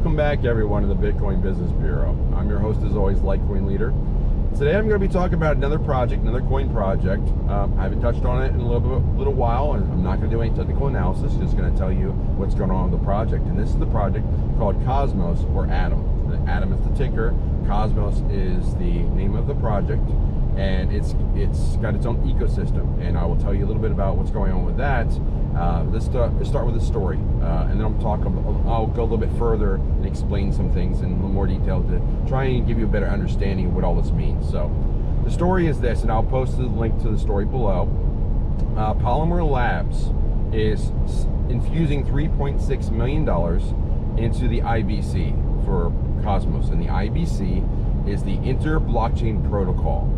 Welcome back, everyone, to the Bitcoin Business Bureau. I'm your host, as always, LitecoinLeader. Today I'm going to be talking about another project, another coin project. I haven't touched on it in a little while, and I'm not going to do any technical analysis, just going to tell you what's going on with the project. And this is the project called Cosmos, or Atom. The Atom is the ticker, Cosmos is the name of the project, and it's got its own ecosystem. And I will tell you a little bit about what's going on with that. Let's start with the story, and then I'll go a little bit further and explain some things in a little more detail to try and give you a better understanding of what all this means. So the story is this, and I'll post the link to the story below. Polymer Labs is infusing $3.6 million into the IBC for Cosmos, and the IBC is the Inter-Blockchain Protocol.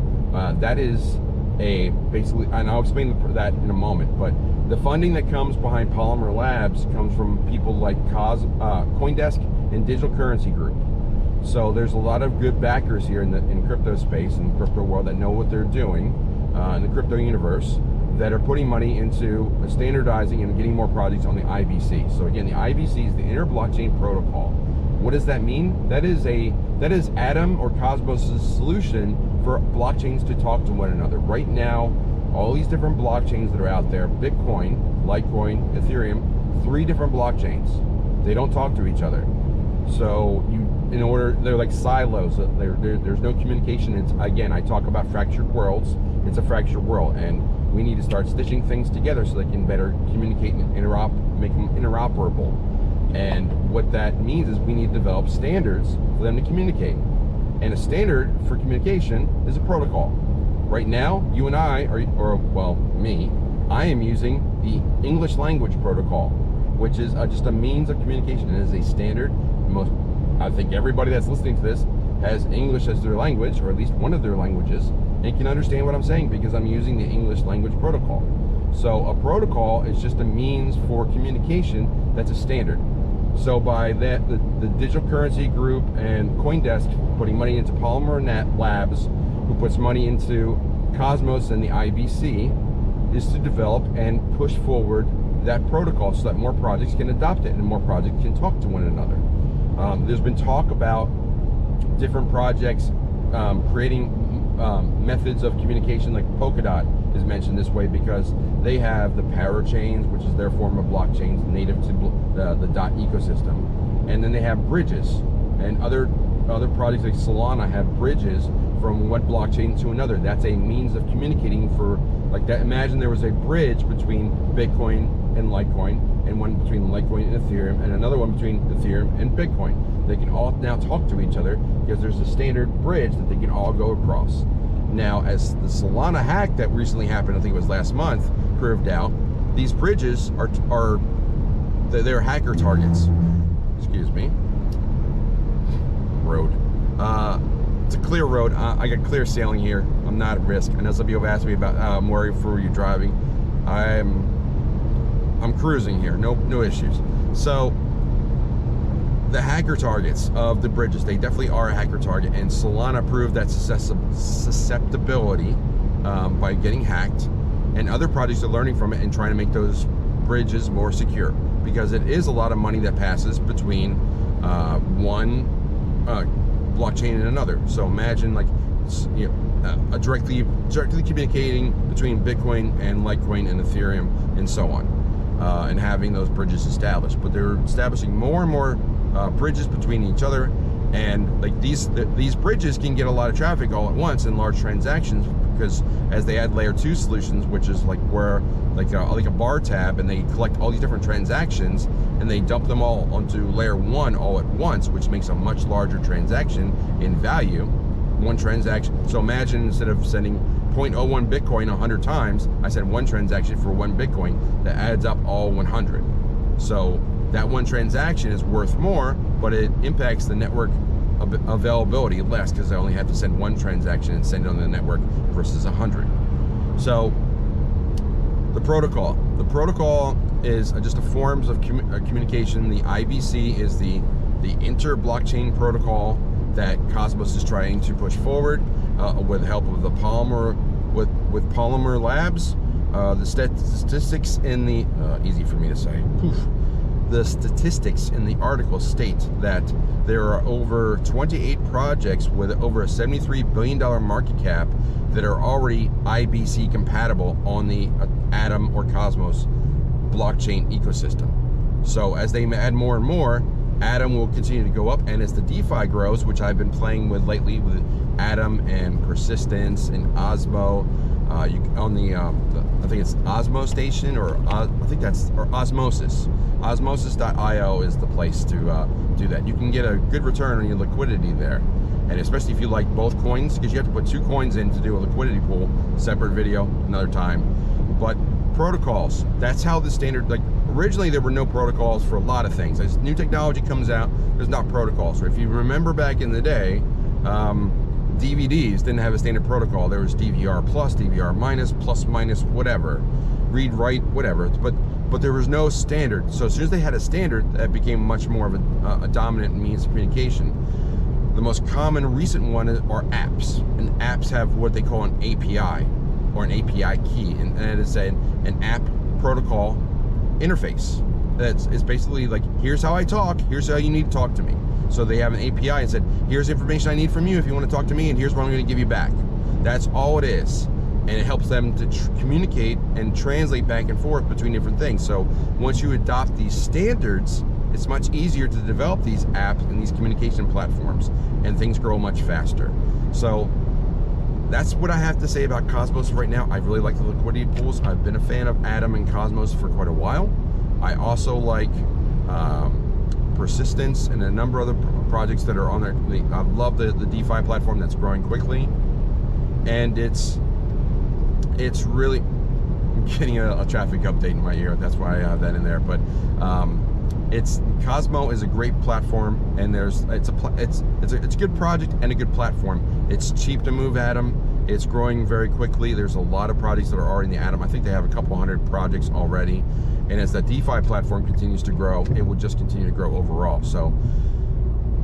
That is basically, and I'll explain that in a moment, but the funding that comes behind Polymer Labs comes from people like Coindesk and Digital Currency Group. So there's a lot of good backers here in crypto space and crypto world that know what they're doing in the crypto universe, that are putting money into standardizing and getting more projects on the IBC. So again, the IBC is the Inter-Blockchain Protocol. What does that mean? That is Atom or Cosmos' solution for blockchains to talk to one another. Right now, all these different blockchains that are out there, Bitcoin, Litecoin, Ethereum, 3 different blockchains. They don't talk to each other. So they're like silos. There's no communication. Again, I talk about fractured worlds. It's a fractured world, and we need to start stitching things together so they can better communicate and make them interoperable. And what that means is we need to develop standards for them to communicate. And a standard for communication is a protocol. Right now, you and I, I am using the English language protocol, which is just a means of communication. It is a standard. I think everybody that's listening to this has English as their language, or at least one of their languages, and can understand what I'm saying because I'm using the English language protocol. So a protocol is just a means for communication that's a standard. So by that, the Digital Currency Group and Coindesk putting money into Polymer Labs, who puts money into Cosmos and the IBC, is to develop and push forward that protocol so that more projects can adopt it and more projects can talk to one another. There's been talk about different projects creating methods of communication, like Polkadot is mentioned this way because they have the parachains, which is their form of blockchains native to the dot ecosystem, and then they have bridges, and other projects like Solana have bridges from one blockchain to another. That's a means of communicating for like that. Imagine there was a bridge between Bitcoin and Litecoin, and one between Litecoin and Ethereum, and another one between Ethereum and Bitcoin. They can all now talk to each other because there's a standard bridge that they can all go across. Now, as the Solana hack that recently happened, I think it was last month, proved out, these bridges they're hacker targets. Excuse me. Road. It's a clear road. I got clear sailing here. I'm not at risk. I know some people have asked me about I'm worried for you driving. I'm cruising here. No issues. So the hacker targets of the bridges, they definitely are a hacker target, and Solana proved that susceptibility by getting hacked, and other projects are learning from it and trying to make those bridges more secure, because it is a lot of money that passes between one blockchain and another. So imagine like directly communicating between Bitcoin and Litecoin and Ethereum and so on, and having those bridges established. But they're establishing more and more bridges between each other, and like these bridges can get a lot of traffic all at once in large transactions, because as they add layer 2 solutions, which is like where like a bar tab, and they collect all these different transactions and they dump them all onto layer 1 all at once, which makes a much larger transaction in value. One transaction. So imagine instead of sending 0.01 Bitcoin 100 times, I send one transaction for 1 Bitcoin that adds up all 100. So that one transaction is worth more, but it impacts the network availability less, because I only have to send one transaction and send it on the network versus 100. So the protocol is just a forms of communication. The IBC is the inter-blockchain protocol that Cosmos is trying to push forward with the help of the Polymer Labs. The statistics in the easy for me to say. the statistics in the article state that there are over 28 projects with over a $73 billion market cap that are already IBC compatible on the Atom or Cosmos blockchain ecosystem. So as they add more and more, Atom will continue to go up, and as the DeFi grows, which I've been playing with lately with Atom and Persistence and Osmo, on the I think it's Osmo Station, or Osmosis. Osmosis.io is the place to do that. You can get a good return on your liquidity there, and especially if you like both coins, because you have to put 2 coins in to do a liquidity pool. Separate video, another time. But protocols, that's how the standard, like originally there were no protocols for a lot of things. As new technology comes out, there's not protocols. So if you remember back in the day, DVDs didn't have a standard protocol. There was DVR plus, DVR minus, plus minus, whatever, read, write, whatever. But there was no standard. So as soon as they had a standard, that became much more of a dominant means of communication. The most common recent one are apps, and apps have what they call an API or an API key, and it is an app protocol interface. It's basically like, here's how I talk, here's how you need to talk to me. So they have an API and said, here's the information I need from you if you want to talk to me, and here's what I'm going to give you back. That's all it is. And it helps them to communicate and translate back and forth between different things. So once you adopt these standards, it's much easier to develop these apps and these communication platforms, and things grow much faster. So that's what I have to say about Cosmos right now. I really like the liquidity pools. I've been a fan of Atom and Cosmos for quite a while. I also like Persistence and a number of other projects that are on there. I love the DeFi platform that's growing quickly, and it's really, I'm getting a traffic update in my ear. That's why I have that in there. But Cosmo is a great platform, and it's a good project and a good platform. It's cheap to move Atom. It's growing very quickly. There's a lot of projects that are already in the Atom. I think they have a couple hundred projects already. And as that DeFi platform continues to grow, it will just continue to grow overall. So,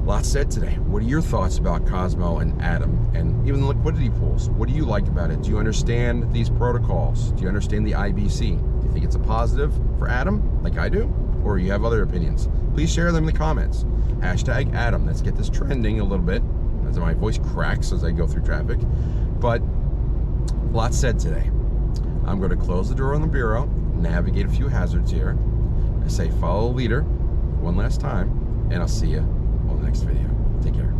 lots said today. What are your thoughts about Cosmo and Atom, and even the liquidity pools? What do you like about it? Do you understand these protocols? Do you understand the IBC? Do you think it's a positive for Atom, like I do? Or you have other opinions? Please share them in the comments. Hashtag Atom. Let's get this trending a little bit, as my voice cracks as I go through traffic. But lots said today. I'm going to close the door on the bureau, navigate a few hazards here. I say follow the leader one last time, and I'll see you on the next video. Take care.